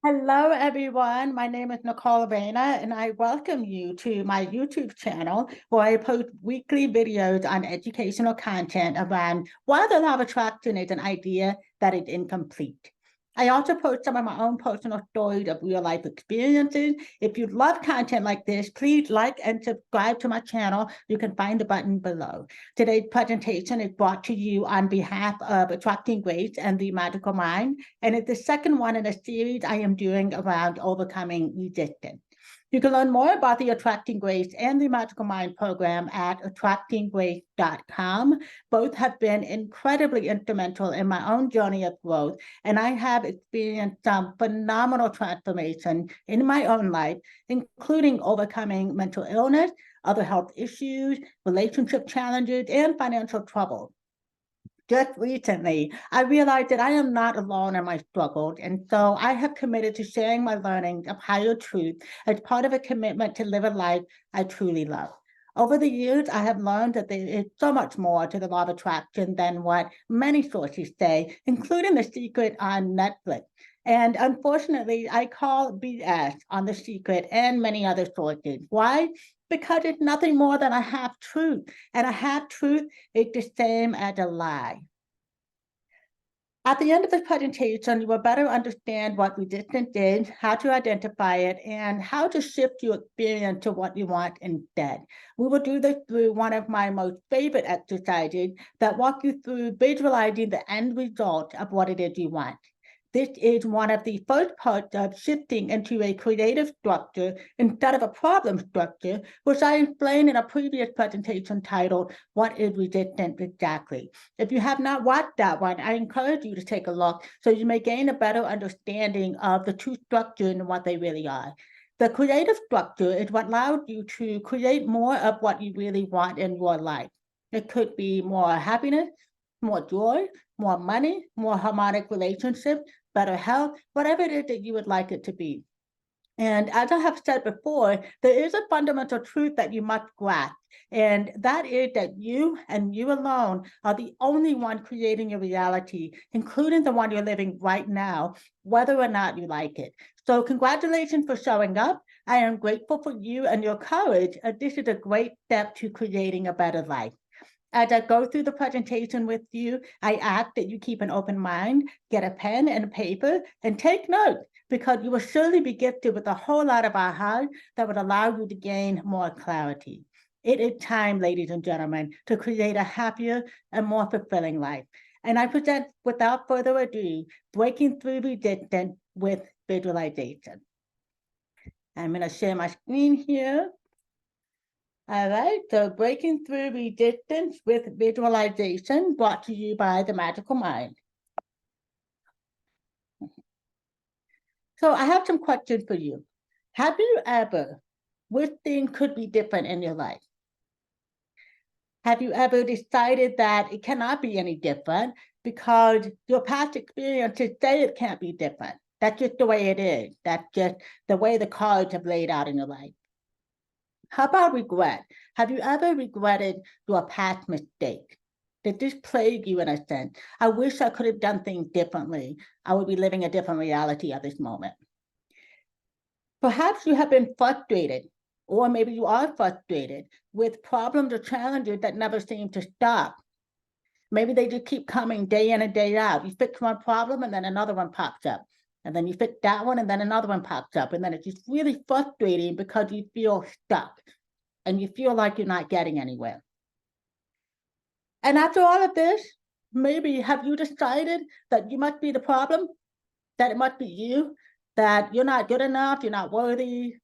Hello, everyone. My name is Nicole Reyna, and I welcome you to my YouTube channel where I post weekly videos on educational content around why the law of attraction is an idea that is incomplete. I also post some of my own personal stories of real life experiences. If you love content like this, please like and subscribe to my channel. You can find the button below. Today's presentation is brought to you on behalf of Attracting Grace and the Magical Mind, and it's the second one in a series I am doing around overcoming resistance. You can learn more about the Attracting Grace and the Magical Mind program at attractinggrace.com. Both have been incredibly instrumental in my own journey of growth, and I have experienced some phenomenal transformation in my own life, including overcoming mental illness, other health issues, relationship challenges, and financial trouble. Just recently, I realized that I am not alone in my struggles, and so I have committed to sharing my learnings of higher truth as part of a commitment to live a life I truly love. Over the years, I have learned that there is so much more to the law of attraction than what many sources say, including The Secret on Netflix. And unfortunately, I call BS on The Secret and many other sources. Why? Because it's nothing more than a half truth, and a half truth is the same as a lie. At the end of this presentation, you will better understand what resistance is, how to identify it, and how to shift your experience to what you want instead. We will do this through one of my most favorite exercises that walk you through visualizing the end result of what it is you want. This is one of the first parts of shifting into a creative structure instead of a problem structure, which I explained in a previous presentation titled, What is Resistance Exactly? If you have not watched that one, I encourage you to take a look so you may gain a better understanding of the two structures and what they really are. The creative structure is what allows you to create more of what you really want in your life. It could be more happiness, more joy, more money, more harmonic relationships, better health, whatever it is that you would like it to be. And as I have said before, there is a fundamental truth that you must grasp, and that is that you and you alone are the only one creating your reality, including the one you're living right now, whether or not you like it. So congratulations for showing up. I am grateful for you and your courage. This is a great step to creating a better life. As I go through the presentation with you, I ask that you keep an open mind, get a pen and paper, and take notes, because you will surely be gifted with a whole lot of ahas that would allow you to gain more clarity. It is time, ladies and gentlemen, to create a happier and more fulfilling life. And I present, without further ado, Breaking Through Resistance with Visualization. I'm going to share my screen here. All right, so Breaking Through Resistance with Visualization, brought to you by The Magical Mind. So I have some questions for you. Have you ever wished things could be different in your life? Have you ever decided that it cannot be any different because your past experiences say it can't be different? That's just the way it is. That's just the way the cards have laid out in your life. How about regret? Have you ever regretted your past mistake? Did this plague you in a sense? I wish I could have done things differently. I would be living a different reality at this moment. Perhaps you have been frustrated, or maybe you are frustrated with problems or challenges that never seem to stop. Maybe they just keep coming day in and day out. You fix one problem and then another one pops up. And then you fix that one and then another one pops up. And then it's just really frustrating because you feel stuck and you feel like you're not getting anywhere. And after all of this, maybe have you decided that you must be the problem, that it must be you, that you're not good enough, you're not worthy,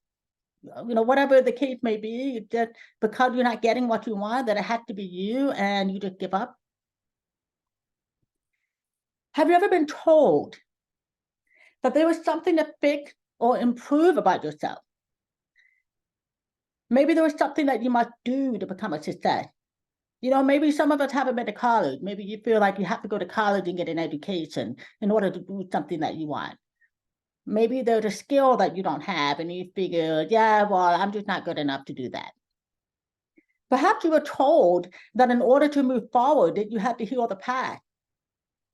whatever the case may be, just because you're not getting what you want, that it has to be you and you just give up? Have you ever been told that there was something to fix or improve about yourself? Maybe there was something that you must do to become a success. Maybe some of us haven't been to college. Maybe you feel like you have to go to college and get an education in order to do something that you want. Maybe there's a skill that you don't have and you figure, yeah, well, I'm just not good enough to do that. Perhaps you were told that in order to move forward, that you had to heal the past.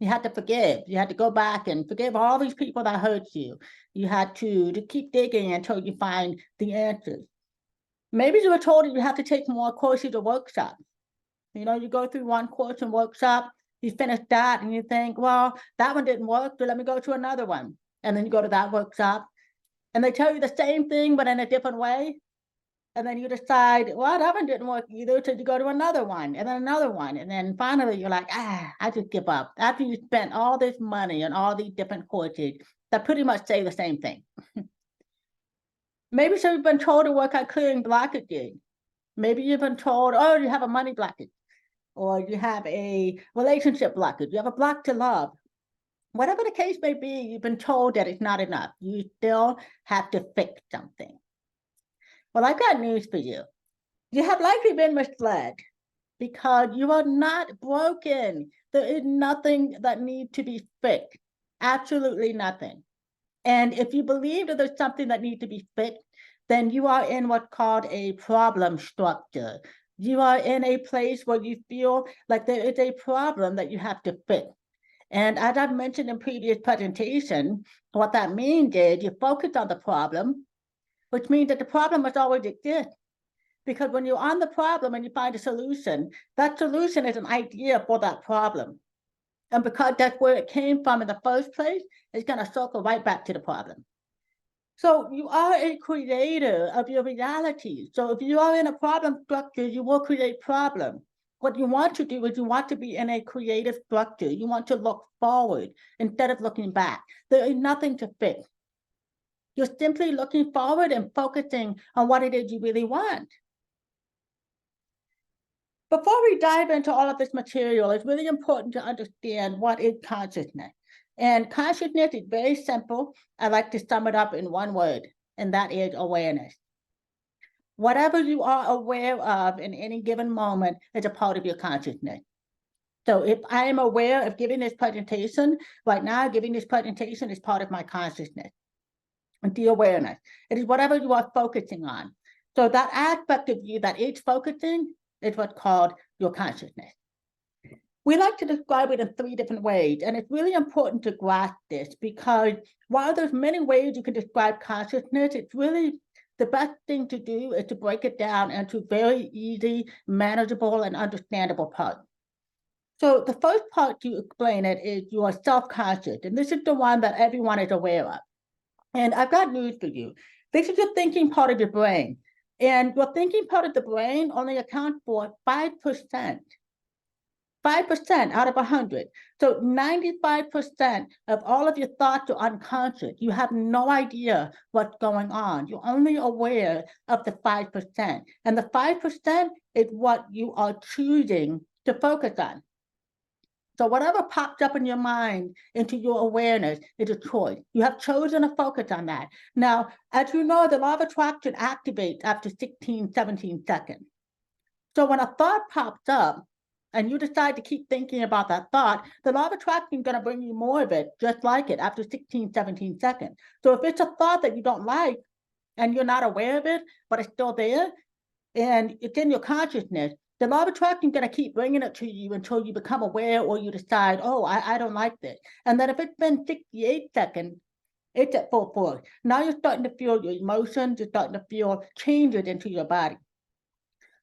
You had to forgive. You had to go back and forgive all these people that hurt you. You had to keep digging until you find the answers. Maybe you were told you have to take more courses or workshops. You know, you go through one course and workshop, you finish that and you think, well, that one didn't work, so let me go to another one. And then you go to that workshop and they tell you the same thing, but in a different way. And then you decide, well, that one didn't work either, so you go to another one and then another one. And then finally you're like, I just give up. After you spent all this money on all these different courses that pretty much say the same thing. Maybe so you've been told to work on clearing blockages. Maybe you've been told, oh, you have a money blockage, or you have a relationship blockage, you have a block to love. Whatever the case may be, you've been told that it's not enough. You still have to fix something. Well, I've got news for you. You have likely been misled because you are not broken. There is nothing that needs to be fixed. Absolutely nothing. And if you believe that there's something that needs to be fixed, then you are in what's called a problem structure. You are in a place where you feel like there is a problem that you have to fix. And as I've mentioned in previous presentation, what that means is you focus on the problem, which means that the problem must always exist. Because when you're on the problem and you find a solution, that solution is an idea for that problem. And because that's where it came from in the first place, it's going to circle right back to the problem. So you are a creator of your reality. So if you are in a problem structure, you will create problems. What you want to do is you want to be in a creative structure. You want to look forward instead of looking back. There is nothing to fix. You're simply looking forward and focusing on what it is you really want. Before we dive into all of this material, it's really important to understand what is consciousness. And consciousness is very simple. I like to sum it up in one word, and that is awareness. Whatever you are aware of in any given moment is a part of your consciousness. So if I am aware of giving this presentation, right now giving this presentation is part of my consciousness. And the awareness, it is whatever you are focusing on. So that aspect of you that is focusing is what's called your consciousness. We like to describe it in 3 different ways, and it's really important to grasp this because while there's many ways you can describe consciousness, it's really the best thing to do is to break it down into very easy, manageable, and understandable parts. So the first part to explain it is you are self-conscious, and this is the one that everyone is aware of. And I've got news for you. This is your thinking part of your brain. And your thinking part of the brain only accounts for 5%. 5% out of 100. So 95% of all of your thoughts are unconscious. You have no idea what's going on. You're only aware of the 5%. And the 5% is what you are choosing to focus on. So whatever pops up in your mind into your awareness is a choice. You have chosen to focus on that. Now, as you know, the law of attraction activates after 16, 17 seconds. So when a thought pops up and you decide to keep thinking about that thought, the law of attraction is going to bring you more of it, just like it, after 16, 17 seconds. So if it's a thought that you don't like and you're not aware of it, but it's still there and it's in your consciousness, the law of attraction is going to keep bringing it to you until you become aware or you decide, oh, I don't like this. And then if it's been 68 seconds, it's at full force. Now you're starting to feel your emotions, you're starting to feel changes into your body.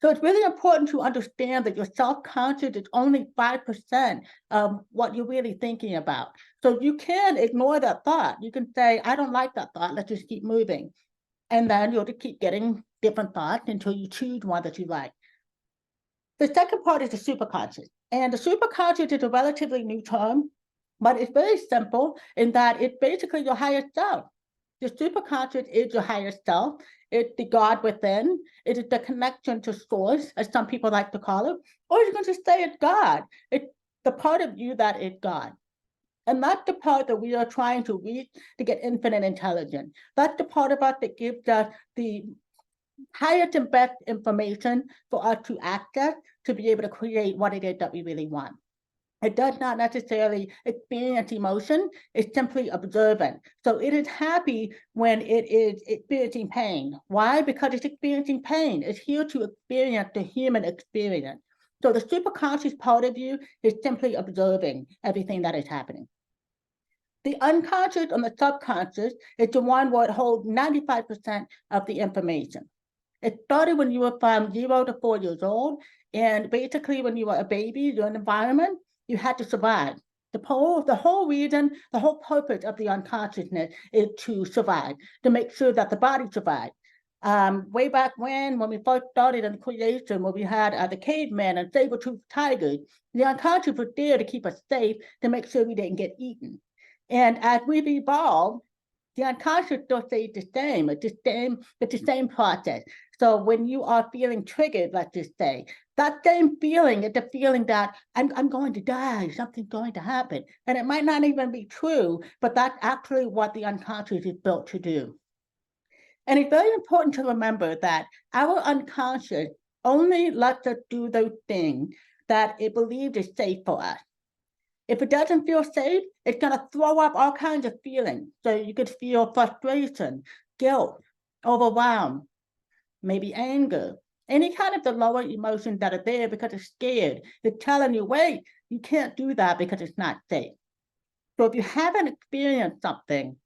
So it's really important to understand that your self-conscious is only 5% of what you're really thinking about. So you can ignore that thought. You can say, I don't like that thought, let's just keep moving. And then you'll just keep getting different thoughts until you choose one that you like. The second part is the superconscious. And the superconscious is a relatively new term, but it's very simple in that it's basically your higher self. The superconscious is your higher self. It's the God within. It is the connection to source, as some people like to call it. Or you can just say it's God. It's the part of you that is God. And that's the part that we are trying to reach to get infinite intelligence. That's the part of us that gives us the highest and best information for us to access to be able to create what it is that we really want. It does not necessarily experience emotion, it's simply observant. So it is happy when it is experiencing pain. Why? Because it's experiencing pain. It's here to experience the human experience. So the superconscious part of you is simply observing everything that is happening. The unconscious and the subconscious is the one where it holds 95% of the information. It started when you were from 0 to 4 years old. And basically, when you were a baby, your environment, you had to survive. The whole reason, the whole purpose of the unconsciousness is to survive, to make sure that the body survives. Way back when we first started in creation, where we had the cavemen and saber-toothed tigers, the unconscious was there to keep us safe, to make sure we didn't get eaten. And as we've evolved, the unconscious still stays the same. It's the same process. So when you are feeling triggered, let's just say, that same feeling is the feeling that I'm going to die, something's going to happen. And it might not even be true, but that's actually what the unconscious is built to do. And it's very important to remember that our unconscious only lets us do those things that it believes is safe for us. If it doesn't feel safe, it's going to throw up all kinds of feelings. So you could feel frustration, guilt, overwhelmed, maybe anger, any kind of the lower emotions that are there because it's scared. They're telling you, wait, you can't do that because it's not safe. So if you haven't experienced something,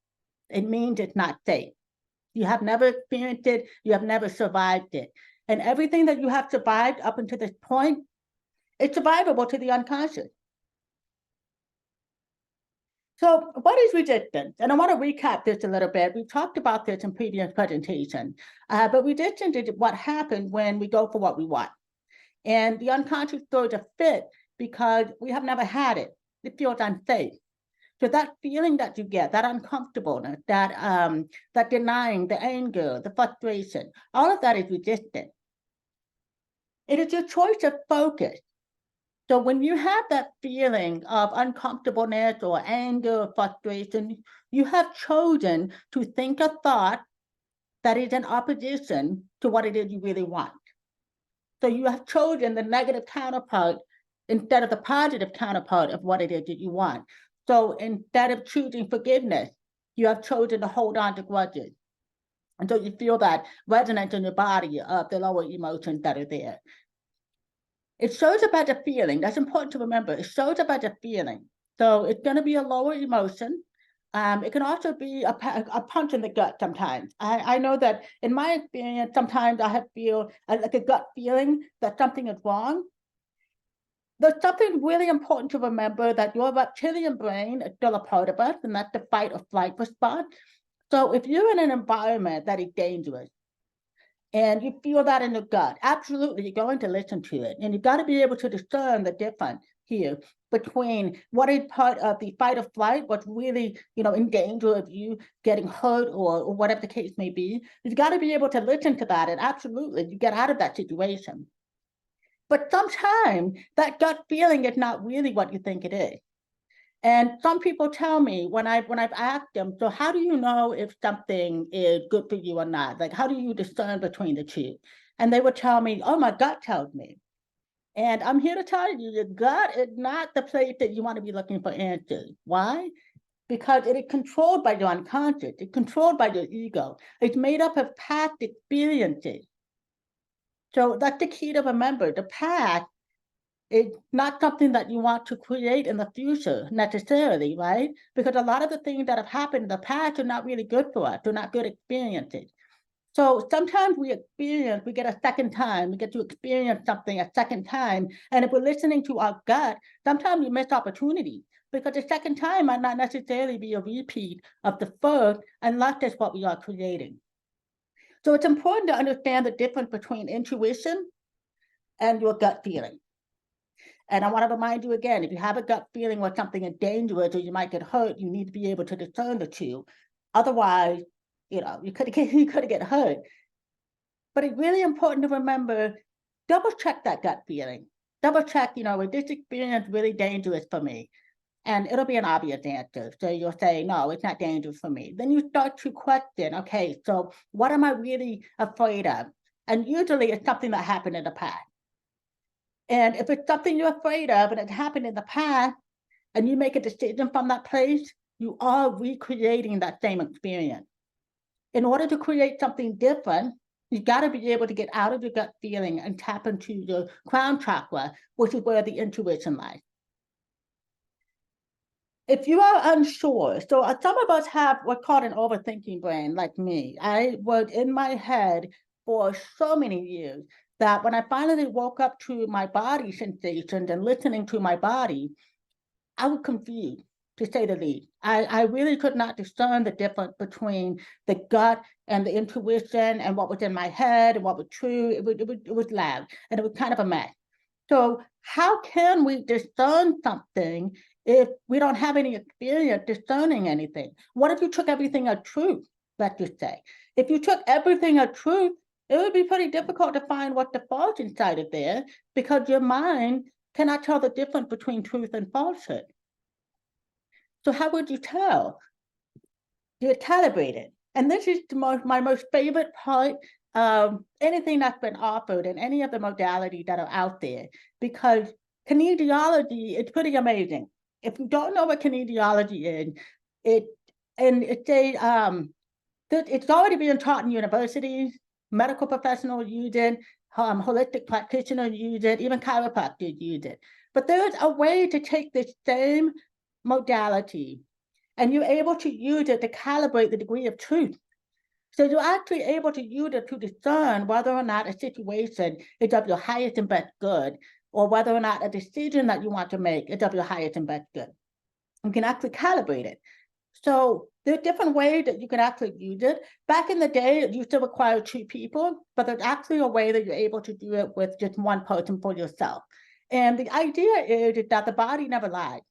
it means it's not safe. You have never experienced it. You have never survived it. And everything that you have survived up until this point, it's survivable to the unconscious. So what is resistance? And I want to recap this a little bit. We talked about this in previous presentation, but resistance is what happens when we go for what we want. And the unconscious throws a fit because we have never had it. It feels unsafe. So that feeling that you get, that uncomfortableness, that denying, the anger, the frustration, all of that is resistance. It is your choice of focus. So when you have that feeling of uncomfortableness or anger or frustration, you have chosen to think a thought that is in opposition to what it is you really want. So you have chosen the negative counterpart instead of the positive counterpart of what it is that you want. So instead of choosing forgiveness, you have chosen to hold on to grudges. And so you feel that resonance in your body of the lower emotions that are there. It shows about the feeling. That's important to remember. It shows about the feeling. So it's going to be a lower emotion. It can also be a punch in the gut sometimes. I know that in my experience, sometimes I feel like a gut feeling that something is wrong. There's something really important to remember, that your reptilian brain is still a part of us, and that's the fight or flight response. So if you're in an environment that is dangerous, and you feel that in the gut, absolutely, you're going to listen to it. And you've got to be able to discern the difference here between what is part of the fight or flight, what's really, in danger of you getting hurt or whatever the case may be. You've got to be able to listen to that, and absolutely, you get out of that situation. But sometimes that gut feeling is not really what you think it is. And some people tell me when I've asked them, so how do you know if something is good for you or not? Like, how do you discern between the two? And they would tell me, oh, my gut tells me. And I'm here to tell you, your gut is not the place that you want to be looking for answers. Why? Because it is controlled by your unconscious. It's controlled by your ego. It's made up of past experiences. So that's the key to remember. The past it's not something that you want to create in the future necessarily, right? Because a lot of the things that have happened in the past are not really good for us. They're not good experiences. So sometimes we get a second time, we get to experience something a second time. And if we're listening to our gut, sometimes we miss opportunities because the second time might not necessarily be a repeat of the first unless that's what we are creating. So it's important to understand the difference between intuition and your gut feeling. And I want to remind you again, if you have a gut feeling where something is dangerous or you might get hurt, you need to be able to discern the two. Otherwise, you could get hurt. But it's really important to remember, double check that gut feeling. Double check, is this experience really dangerous for me? And it'll be an obvious answer. So you'll say, no, it's not dangerous for me. Then you start to question, okay, so what am I really afraid of? And usually it's something that happened in the past. And if it's something you're afraid of and it happened in the past, and you make a decision from that place, you are recreating that same experience. In order to create something different, You got to be able to get out of your gut feeling and tap into your crown chakra, which is where the intuition lies. If you are unsure, so some of us have what's called an overthinking brain, like me. I was in my head for so many years that when I finally woke up to my body sensations and listening to my body, I was confused, to say the least. I really could not discern the difference between the gut and the intuition and what was in my head and what was true. It was loud and it was kind of a mess. So how can we discern something if we don't have any experience discerning anything? What if you took everything as truth, let's just say? If you took everything as truth, it would be pretty difficult to find what the false inside of there, because your mind cannot tell the difference between truth and falsehood. So how would you tell? You're calibrated. And this is my most favorite part of anything that's been offered in any of the modalities that are out there, because kinesiology is pretty amazing. If you don't know what kinesiology is, it's already being taught in universities, medical professionals use it, holistic practitioners use it, even chiropractors use it. But there's a way to take this same modality and you're able to use it to calibrate the degree of truth. So you're actually able to use it to discern whether or not a situation is of your highest and best good, or whether or not a decision that you want to make is of your highest and best good. You can actually calibrate it. So there are different ways that you can actually use it. Back in the day, it used to require 2 people, but there's actually a way that you're able to do it with just 1 person for yourself. And the idea is that the body never lies.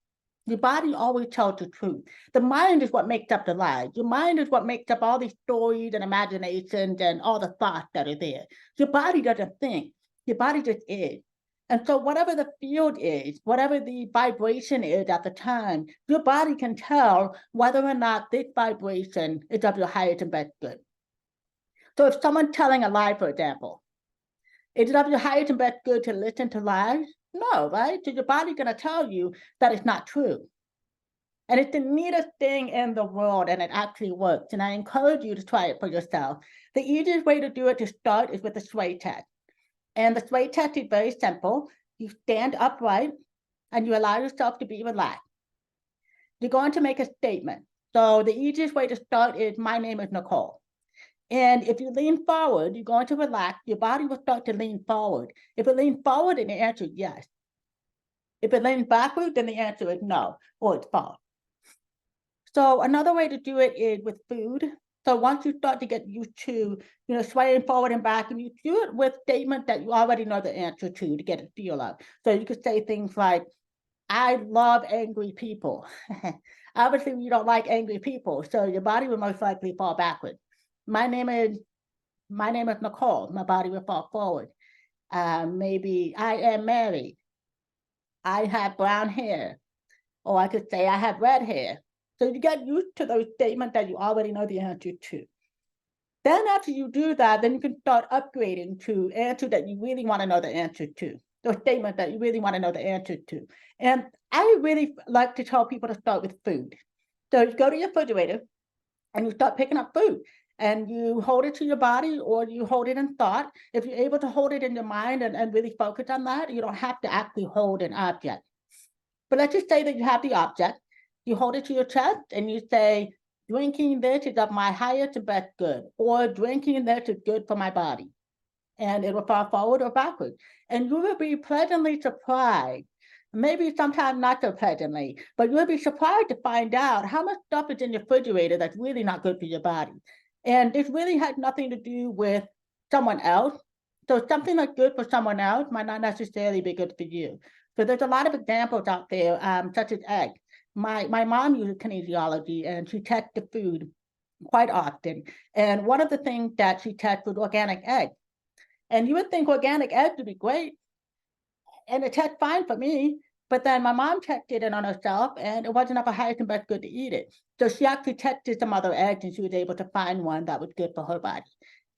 Your body always tells the truth. The mind is what makes up the lies. Your mind is what makes up all these stories and imaginations and all the thoughts that are there. Your body doesn't think. Your body just is. And so whatever the field is, whatever the vibration is at the time, your body can tell whether or not this vibration is of your highest and best good. So if someone's telling a lie, for example, is it of your highest and best good to listen to lies? No, right? So your body's going to tell you that it's not true. And it's the neatest thing in the world, and it actually works. And I encourage you to try it for yourself. The easiest way to do it to start is with the sway test. And the sway test is very simple. You stand upright and you allow yourself to be relaxed. You're going to make a statement. So the easiest way to start is, my name is Nicole. And if you lean forward, you're going to relax. Your body will start to lean forward. If it leans forward, then the answer is yes. If it leans backward, then the answer is no, or it's false. So another way to do it is with food. So once you start to get used to, swaying forward and back, and you do it with statements that you already know the answer to get a feel of. So you could say things like, I love angry people. Obviously, you don't like angry people, so your body will most likely fall backwards. My name is Nicole. My body will fall forward. Maybe I am married. I have brown hair. Or I could say I have red hair. So you get used to those statements that you already know the answer to. Then after you do that, then you can start upgrading to answer that you really want to know the answer to, or statement that you really want to know the answer to. And I really like to tell people to start with food. So you go to your refrigerator and you start picking up food, and you hold it to your body or you hold it in thought. If you're able to hold it in your mind and really focus on that, you don't have to actually hold an object. But let's just say that you have the object, you hold it to your chest and you say, drinking this is of my highest and best good, or drinking this is good for my body. And it will fall forward or backward. And you will be pleasantly surprised, maybe sometimes not so pleasantly, but you'll be surprised to find out how much stuff is in your refrigerator that's really not good for your body. And this really has nothing to do with someone else. So something that's good for someone else might not necessarily be good for you. So there's a lot of examples out there, such as eggs. My mom uses kinesiology, and she tests the food quite often. And one of the things that she tests was organic eggs. And you would think organic eggs would be great, and it tastes fine for me. But then my mom tested it on herself, and it wasn't of a highest and best good to eat it. So she actually tested some other eggs, and she was able to find one that was good for her body.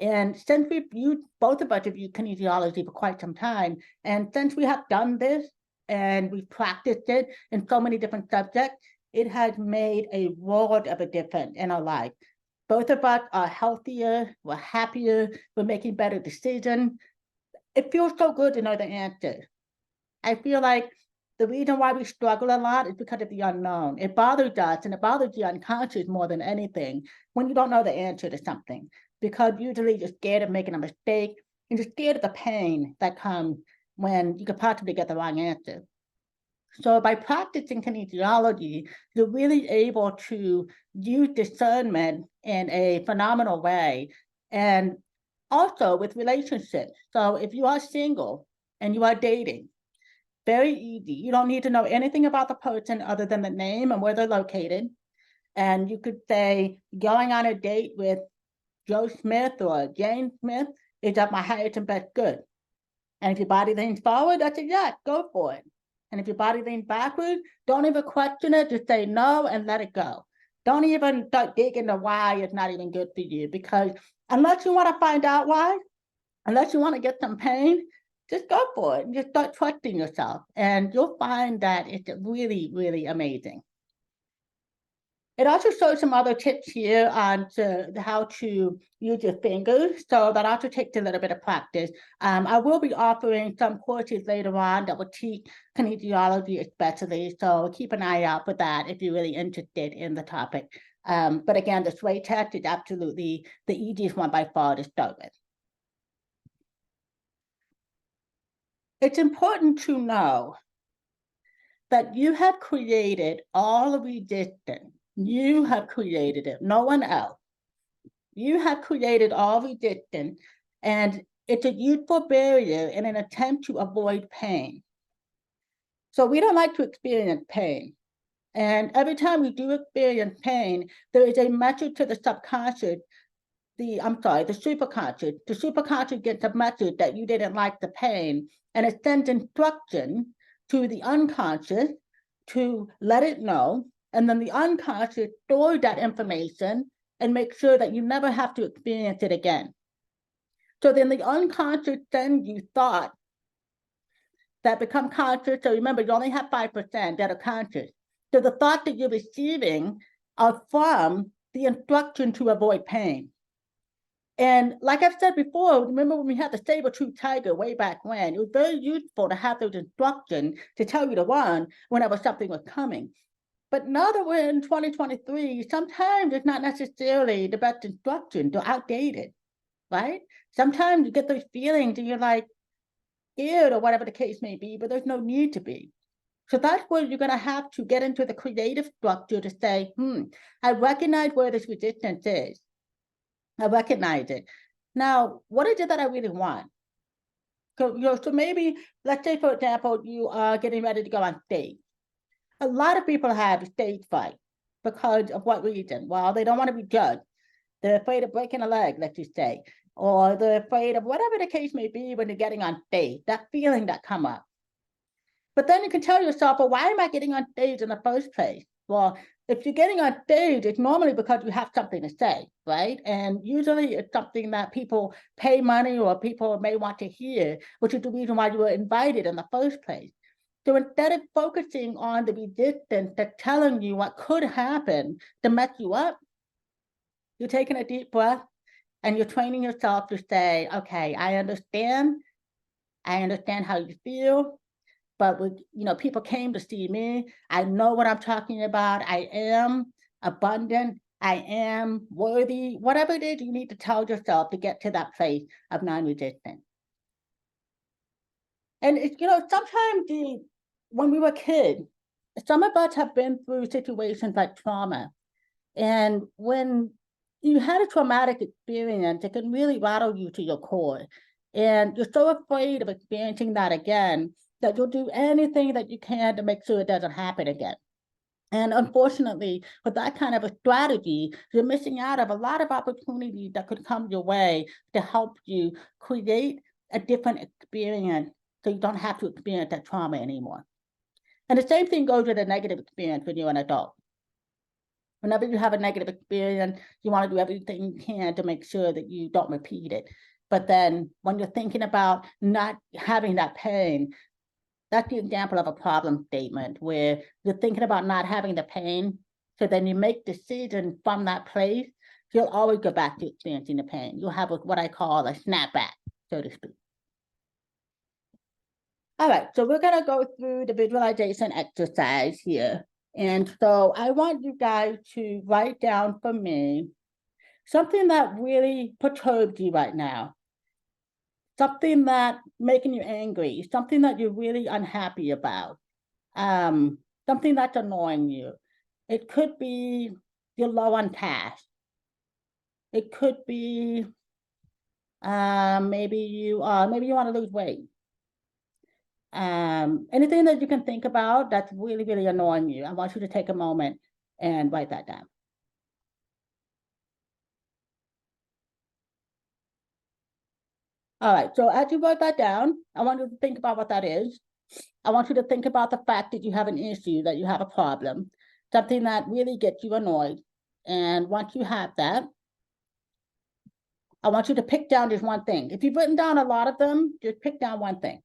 And since we've used, both of us have used kinesiology for quite some time, and since we have done this and we've practiced it in so many different subjects, it has made a world of a difference in our life. Both of us are healthier, we're happier, we're making better decisions. It feels so good to know the answer. I feel like the reason why we struggle a lot is because of the unknown. It bothers us and it bothers the unconscious more than anything when you don't know the answer to something, because usually you're scared of making a mistake and you're scared of the pain that comes when you could possibly get the wrong answer. So by practicing kinesiology, you're really able to use discernment in a phenomenal way. And also with relationships. So if you are single and you are dating, very easy. You don't need to know anything about the person other than the name and where they're located. And you could say, going on a date with Joe Smith or Jane Smith is at my highest and best good. And if your body leans forward, that's a yes, go for it. And if your body leans backward, don't even question it, just say no and let it go. Don't even start digging to why it's not even good for you, because unless you want to find out why, unless you want to get some pain, just go for it. Just start trusting yourself and you'll find that it's really, really amazing. It also shows some other tips here on how to use your fingers. So that also takes a little bit of practice. I will be offering some courses later on that will teach kinesiology especially. So keep an eye out for that if you're really interested in the topic. But again, the sway test is absolutely the easiest one by far to start with. It's important to know that you have created all of resistance. You have created it, no one else. You have created all resistance, and it's a useful barrier in an attempt to avoid pain. So we don't like to experience pain. And every time we do experience pain, there is a message to the subconscious, the superconscious. The superconscious gets a message that you didn't like the pain, and it sends instruction to the unconscious to let it know. And then the unconscious stores that information and make sure that you never have to experience it again. So then the unconscious sends you thoughts that become conscious. So remember, you only have 5% that are conscious. So the thoughts that you're receiving are from the instruction to avoid pain. And like I've said before, remember when we had the saber-tooth tiger way back when, it was very useful to have those instructions to tell you to run whenever something was coming. But now that we're in 2023, sometimes it's not necessarily the best instructions, they're outdated, right? Sometimes you get those feelings and you're like scared or whatever the case may be, but there's no need to be. So that's where you're going to have to get into the creative structure to say, I recognize where this resistance is. I recognize it. Now, what is it that I really want? So maybe, let's say, for example, you are getting ready to go on stage. A lot of people have stage fright because of what reason? Well, they don't want to be judged. They're afraid of breaking a leg, let's just say, or they're afraid of whatever the case may be when they're getting on stage, that feeling that come up. But then you can tell yourself, well, why am I getting on stage in the first place? Well, if you're getting on stage, it's normally because you have something to say, right? And usually it's something that people pay money or people may want to hear, which is the reason why you were invited in the first place. So instead of focusing on the resistance that's telling you what could happen to mess you up, you're taking a deep breath and you're training yourself to say, okay, I understand how you feel. But people came to see me. I know what I'm talking about. I am abundant. I am worthy. Whatever it is you need to tell yourself to get to that place of non-resistance. And sometimes when we were kids, some of us have been through situations like trauma. And when you had a traumatic experience, it can really rattle you to your core. And you're so afraid of experiencing that again that you'll do anything that you can to make sure it doesn't happen again. And unfortunately, with that kind of a strategy, you're missing out of a lot of opportunities that could come your way to help you create a different experience so you don't have to experience that trauma anymore. And the same thing goes with a negative experience when you're an adult. Whenever you have a negative experience, you want to do everything you can to make sure that you don't repeat it. But then when you're thinking about not having that pain, that's the example of a problem statement where you're thinking about not having the pain. So then you make decisions from that place. you'll always go back to experiencing the pain. You'll have what I call a snapback, so to speak. All right, so we're gonna go through the visualization exercise here. And so I want you guys to write down for me something that really perturbs you right now. Something that making you angry, something that you're really unhappy about, something that's annoying you. It could be you're low on cash. It could be maybe you want to lose weight. Anything that you can think about that's really, really annoying you. I want you to take a moment and write that down. All right, so as you write that down, I want you to think about what that is. I want you to think about the fact that you have an issue, that you have a problem, something that really gets you annoyed. And once you have that, I want you to pick down just one thing. If you've written down a lot of them, just pick down one thing.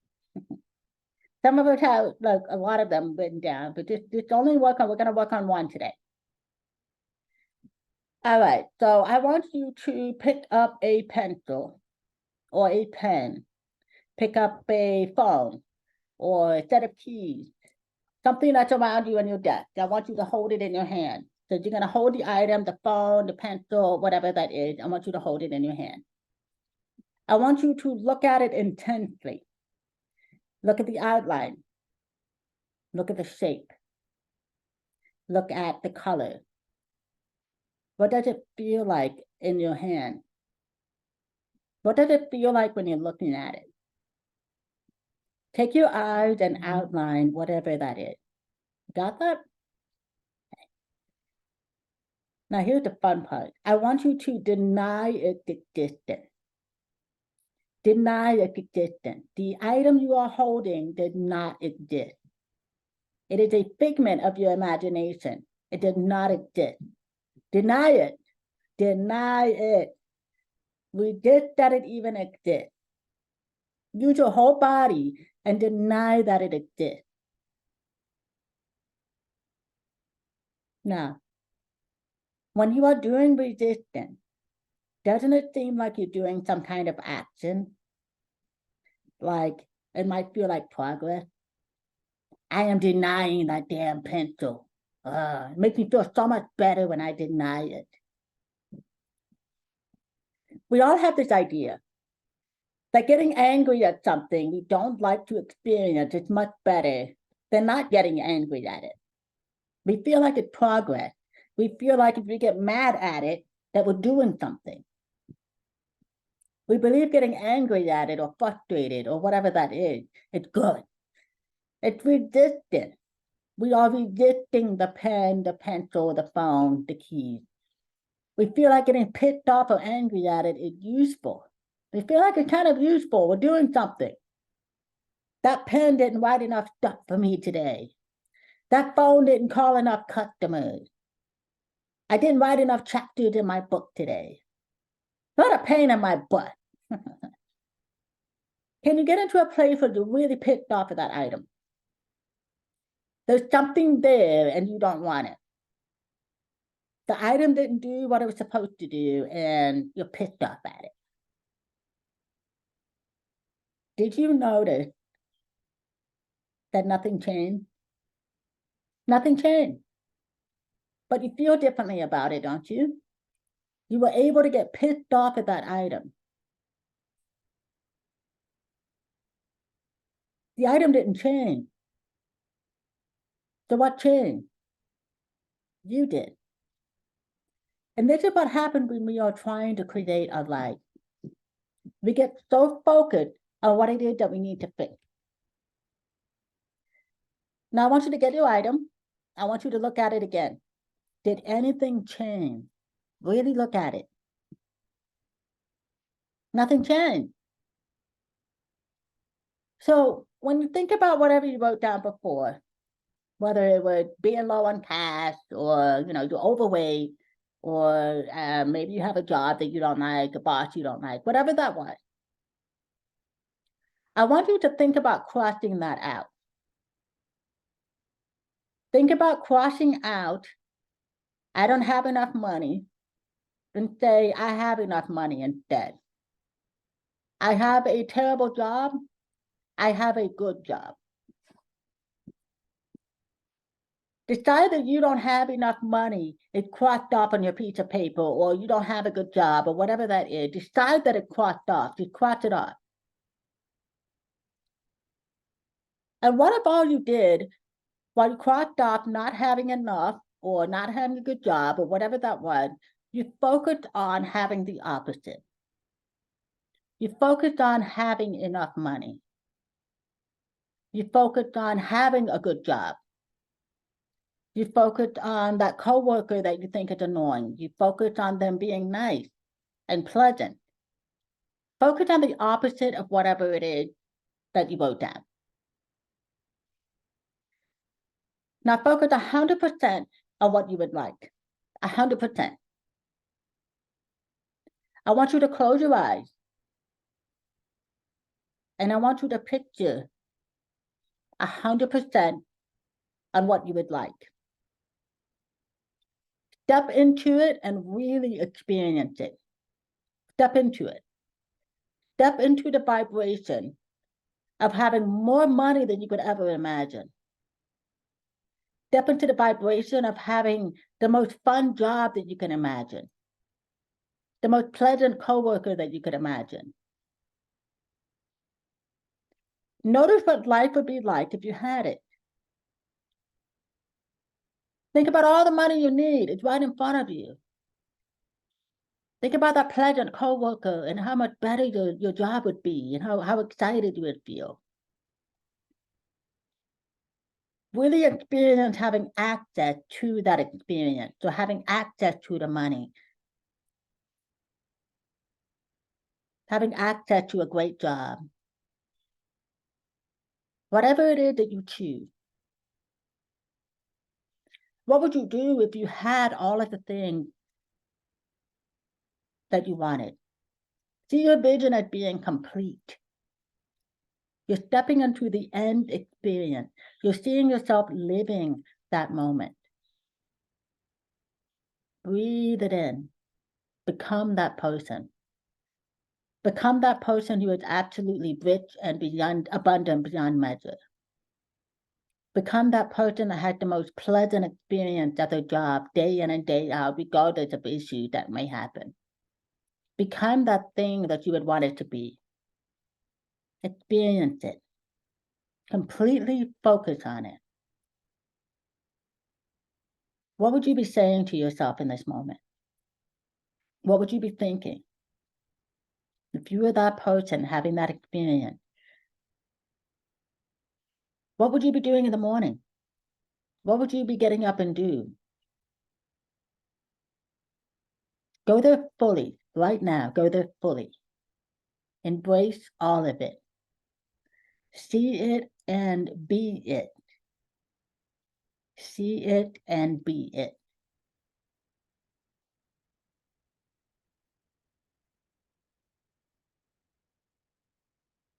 Some of us have like a lot of them written down, but just only we're gonna work on one today. All right, so I want you to pick up a pencil or a pen, pick up a phone or a set of keys, something that's around you on your desk. I want you to hold it in your hand. So you're gonna hold the item, the phone, the pencil, whatever that is. I want you to hold it in your hand. I want you to look at it intensely. Look at the outline. Look at the shape. Look at the color. What does it feel like in your hand? What does it feel like when you're looking at it? Take your eyes and outline whatever that is. Got that? Okay. Now here's the fun part. I want you to deny its existence. Deny its existence. The item you are holding did not exist. It is a figment of your imagination. It does not exist. Deny it. Deny it. Resist that it even exists. Use your whole body and deny that it exists. Now, when you are doing resistance, doesn't it seem like you're doing some kind of action? Like it might feel like progress. I am denying that damn pencil. It makes me feel so much better when I deny it. We all have this idea that getting angry at something we don't like to experience is much better than not getting angry at it. We feel like it's progress. We feel like if we get mad at it, that we're doing something. We believe getting angry at it or frustrated or whatever that is, it's good. It's resistance. We are resisting the pen, the pencil, the phone, the keys. We feel like getting pissed off or angry at it is useful. We feel like it's kind of useful. We're doing something. That pen didn't write enough stuff for me today. That phone didn't call enough customers. I didn't write enough chapters in my book today. Not a pain in my butt. Can you get into a place where you're really pissed off at that item? There's something there and you don't want it. The item didn't do what it was supposed to do and you're pissed off at it. Did you notice that nothing changed? Nothing changed. But you feel differently about it, don't you? You were able to get pissed off at that item. The item didn't change. So what changed? You did. And this is what happens when we are trying to create a life. We get so focused on what it is that we need to fix. Now I want you to get your item. I want you to look at it again. Did anything change? Really look at it. Nothing changed. So when you think about whatever you wrote down before, whether it was being low on cash or, you're overweight or maybe you have a job that you don't like, a boss you don't like, whatever that was, I want you to think about crossing that out. Think about crossing out, I don't have enough money. and say, I have enough money instead. I have a terrible job. I have a good job. Decide that you don't have enough money, it's crossed off on your piece of paper, or you don't have a good job, or whatever that is. Decide that it's crossed off. Just cross it off. And what if all you did while you crossed off not having enough or not having a good job or whatever that was, you focused on having the opposite. You focused on having enough money. You focused on having a good job. You focused on that coworker that you think is annoying. You focused on them being nice and pleasant. Focus on the opposite of whatever it is that you wrote down. Now focus 100% on what you would like. 100%. I want you to close your eyes. And I want you to picture 100% on what you would like. Step into it and really experience it. Step into it. Step into the vibration of having more money than you could ever imagine. Step into the vibration of having the most fun job that you can imagine. The most pleasant coworker that you could imagine. Notice what life would be like if you had it. Think about all the money you need. It's right in front of you. Think about that pleasant coworker and how much better your job would be and how excited you would feel. Really experience having access to that experience, so having access to the money, having access to a great job, whatever it is that you choose. What would you do if you had all of the things that you wanted? See your vision as being complete. You're stepping into the end experience. You're seeing yourself living that moment. Breathe it in. Become that person. Become that person who is absolutely rich and beyond abundant beyond measure. Become that person that has the most pleasant experience at their job day in and day out, regardless of issues that may happen. Become that thing that you would want it to be. Experience it. Completely focus on it. What would you be saying to yourself in this moment? What would you be thinking? If you were that person having that experience, what would you be doing in the morning? What would you be getting up and do? Go there fully, right now, go there fully. Embrace all of it. See it and be it. See it and be it.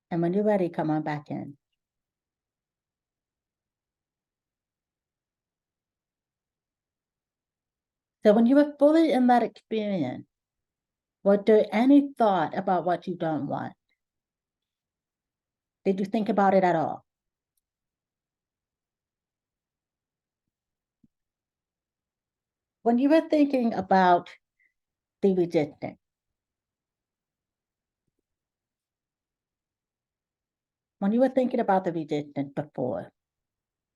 And when you're ready, come on back in. So when you were fully in that experience, was there any thought about what you don't want? Did you think about it at all? When you were thinking about the resistance, when you were thinking about the resistance before,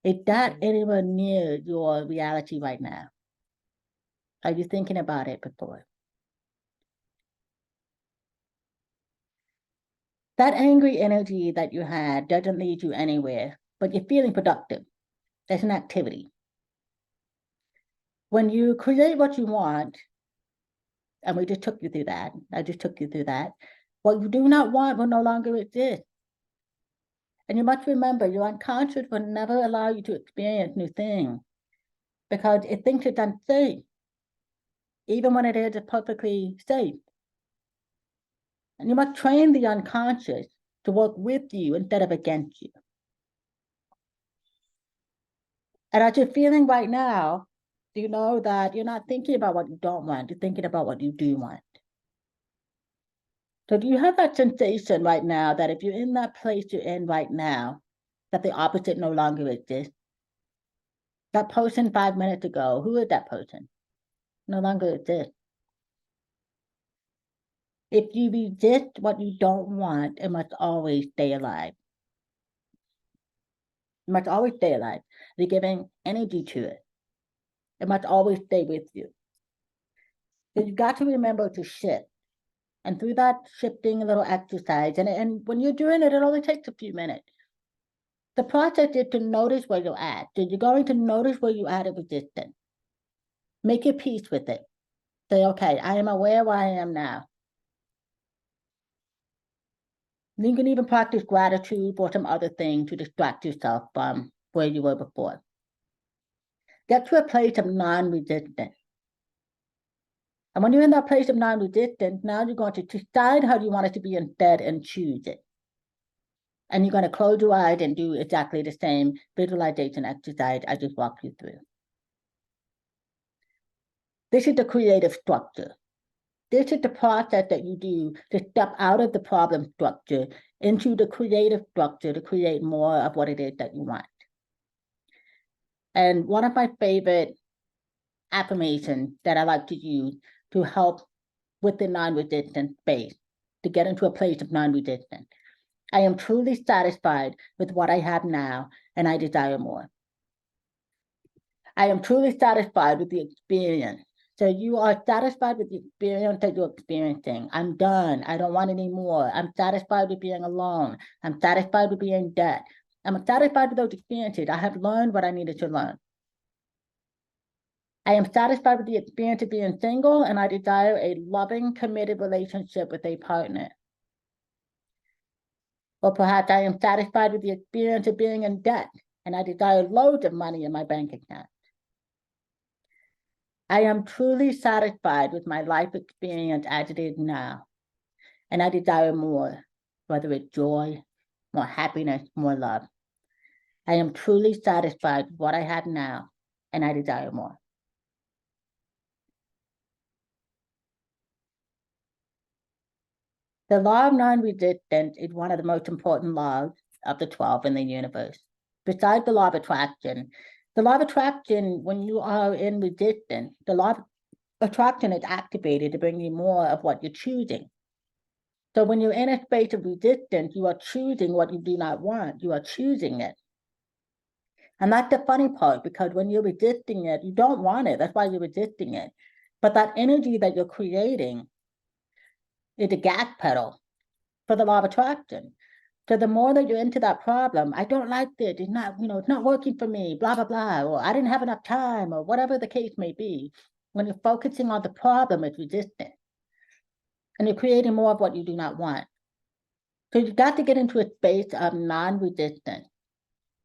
is that anywhere near your reality right now? Are you thinking about it before? That angry energy that you had doesn't lead you anywhere, but you're feeling productive. That's an activity. When you create what you want, and we just took you through that, I just took you through that, what you do not want will no longer exist. And you must remember, your unconscious will never allow you to experience new things because it thinks it's unsafe, even when it is perfectly safe. And you must train the unconscious to work with you instead of against you. And as you're feeling right now, do you know that you're not thinking about what you don't want, you're thinking about what you do want? So do you have that sensation right now that if you're in that place you're in right now, that the opposite no longer exists? That person 5 minutes ago, who is that person? No longer exists. If you resist what you don't want, it must always stay alive. It must always stay alive. You're giving energy to it. It must always stay with you. So you've got to remember to shift. And through that shifting a little exercise, and when you're doing it, it only takes a few minutes. The process is to notice where you're at. So you're going to notice where you're at resistance. Make your peace with it. Say, okay, I am aware where I am now. You can even practice gratitude or some other thing to distract yourself from where you were before. Get to a place of non-resistance. And when you're in that place of non-resistance, now you're going to decide how you want it to be instead and choose it. And you're going to close your eyes and do exactly the same visualization exercise I just walked you through. This is the creative structure. This is the process that you do to step out of the problem structure into the creative structure to create more of what it is that you want. And one of my favorite affirmations that I like to use to help with the non-resistant space, to get into a place of non-resistance. I am truly satisfied with what I have now, and I desire more. I am truly satisfied with the experience. So you are satisfied with the experience that you're experiencing. I'm done. I don't want any more. I'm satisfied with being alone. I'm satisfied with being in debt. I'm satisfied with those experiences. I have learned what I needed to learn. I am satisfied with the experience of being single, and I desire a loving, committed relationship with a partner. Or perhaps I am satisfied with the experience of being in debt, and I desire loads of money in my bank account. I am truly satisfied with my life experience as it is now, and I desire more, whether it's joy, more happiness, more love. I am truly satisfied with what I have now, and I desire more. The law of non-resistance is one of the most important laws of the 12 in the universe. Besides the law of attraction, when you are in resistance, the law of attraction is activated to bring you more of what you're choosing. So when you're in a space of resistance, you are choosing what you do not want. You are choosing it. And that's the funny part, because when you're resisting it, you don't want it. That's why you're resisting it. But that energy that you're creating is a gas pedal for the law of attraction. So the more that you're into that problem, I don't like this, it's not, it's not working for me, blah, blah, blah, or I didn't have enough time, or whatever the case may be. When you're focusing on the problem, it's resistant. And you're creating more of what you do not want. So you've got to get into a space of non-resistance.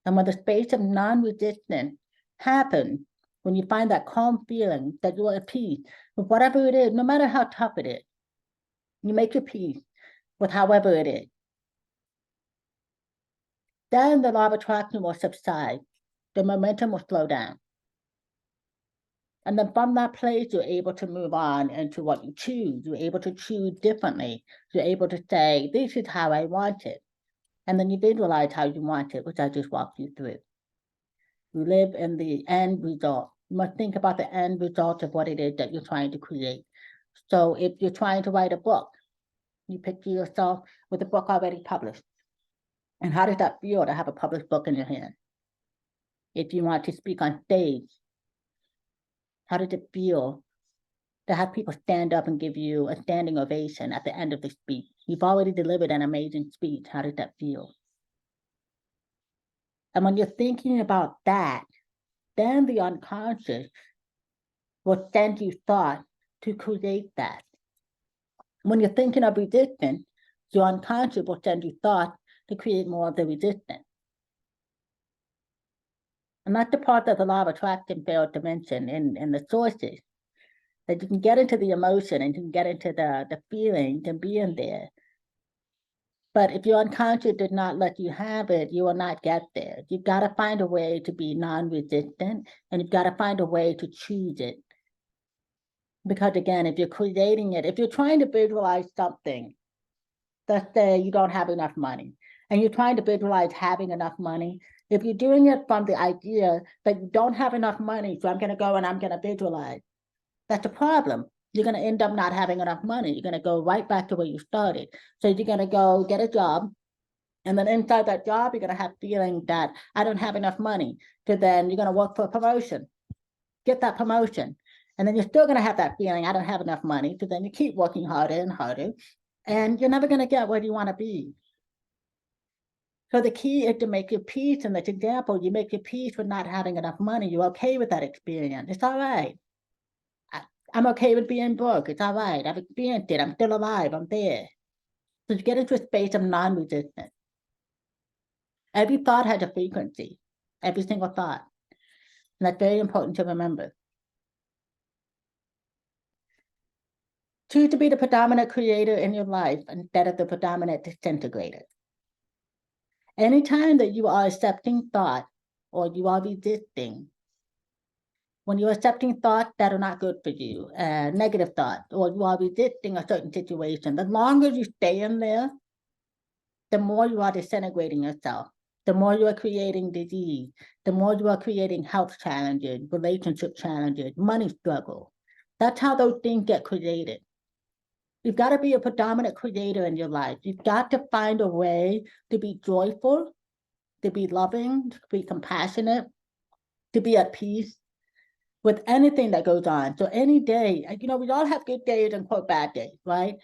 And when the space of non-resistance happens, when you find that calm feeling that you're at peace with whatever it is, no matter how tough it is, you make your peace with however it is. Then the law of attraction will subside. The momentum will slow down. And then from that place, you're able to move on into what you choose. You're able to choose differently. You're able to say, this is how I want it. And then you visualize how you want it, which I just walked you through. You live in the end result. You must think about the end result of what it is that you're trying to create. So if you're trying to write a book, you picture yourself with a book already published. And how does that feel to have a published book in your hand? If you want to speak on stage, how does it feel to have people stand up and give you a standing ovation at the end of the speech? You've already delivered an amazing speech. How does that feel? And when you're thinking about that, then the unconscious will send you thought to create that. When you're thinking of resistance, your unconscious will send you thought to create more of the resistance. And that's the part that the law of attraction failed to mention in the sources, that you can get into the emotion and you can get into the feeling and being there. But if your unconscious did not let you have it, you will not get there. You've got to find a way to be non-resistant, and you've got to find a way to choose it. Because again, if you're creating it, if you're trying to visualize something, let's say you don't have enough money, and you're trying to visualize having enough money, if you're doing it from the idea that you don't have enough money, so I'm going to go and I'm going to visualize, that's a problem. You're going to end up not having enough money. You're going to go right back to where you started. So you're going to go get a job. And then inside that job, you're going to have feeling that I don't have enough money. So then you're going to work for a promotion, get that promotion. And then you're still going to have that feeling, I don't have enough money. So then you keep working harder and harder. And you're never going to get where you want to be. So the key is to make your peace. In this example, you make your peace with not having enough money. You're okay with that experience. It's all right. I'm okay with being broke. It's all right. I've experienced it. I'm still alive. I'm there. So you get into a space of non-resistance. Every thought has a frequency, every single thought. And that's very important to remember. Choose to be the predominant creator in your life instead of the predominant disintegrator. Anytime that you are accepting thought or you are resisting, when you're accepting thoughts that are not good for you, negative thoughts, or you are resisting a certain situation, the longer you stay in there, the more you are disintegrating yourself, the more you are creating disease, the more you are creating health challenges, relationship challenges, money struggle. That's how those things get created. You've got to be a predominant creator in your life. You've got to find a way to be joyful, to be loving, to be compassionate, to be at peace with anything that goes on. So any day, we all have good days and quote bad days, right?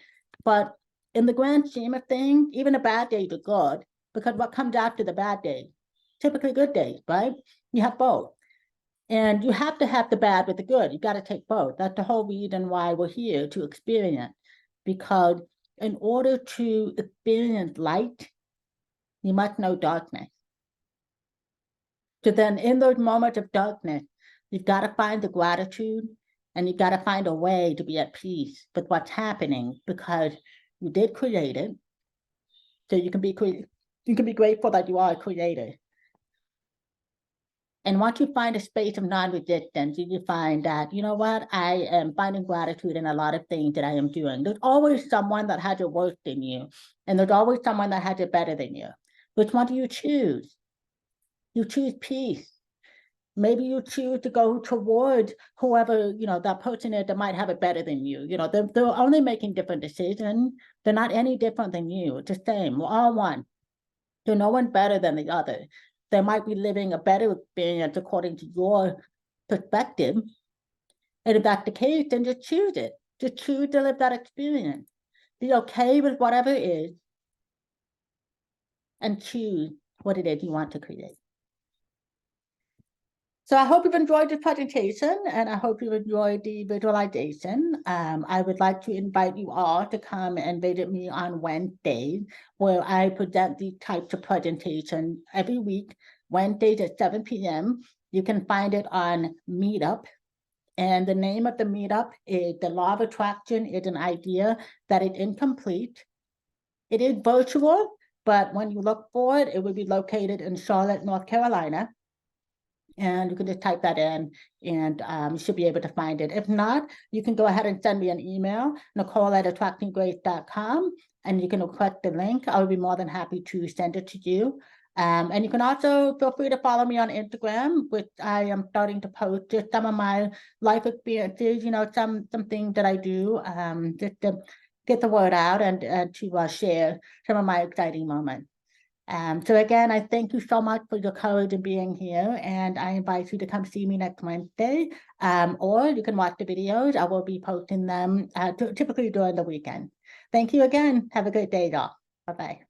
But in the grand scheme of things, even the bad days are good, because what comes after the bad days? Typically good days, right? You have both. And you have to have the bad with the good. You got to take both. That's the whole reason why we're here, to experience. Because in order to experience light, you must know darkness. So then in those moments of darkness, you've got to find the gratitude, and you've got to find a way to be at peace with what's happening, because you did create it. So you can be grateful that you are a creator. And once you find a space of non-resistance, you find that, you know what, I am finding gratitude in a lot of things that I am doing. There's always someone that has it worse than you, and there's always someone that has it better than you. Which one do you choose? You choose peace. Maybe you choose to go towards whoever, that person is that might have it better than you. They're only making different decisions. They're not any different than you. It's the same. We're all one. There's no one better than the other. They might be living a better experience according to your perspective. And if that's the case, then just choose it. Just choose to live that experience. Be okay with whatever it is, and choose what it is you want to create. So I hope you've enjoyed this presentation, and I hope you enjoyed the visualization. I would like to invite you all to come and visit me on Wednesdays, where I present these types of presentations every week, Wednesdays at 7 p.m. You can find it on Meetup. And the name of the meetup is The Law of Attraction is an Idea That is Incomplete. It is virtual, but when you look for it, it will be located in Charlotte, North Carolina. And you can just type that in, and you should be able to find it. If not, you can go ahead and send me an email, Nicole@attractinggrace.com, and you can request the link. I would be more than happy to send it to you. And you can also feel free to follow me on Instagram, which I am starting to post just some of my life experiences, some things that I do, just to get the word out and to share some of my exciting moments. So again, I thank you so much for your courage in being here, and I invite you to come see me next Wednesday, or you can watch the videos. I will be posting them typically during the weekend. Thank you again. Have a great day, y'all. Bye-bye.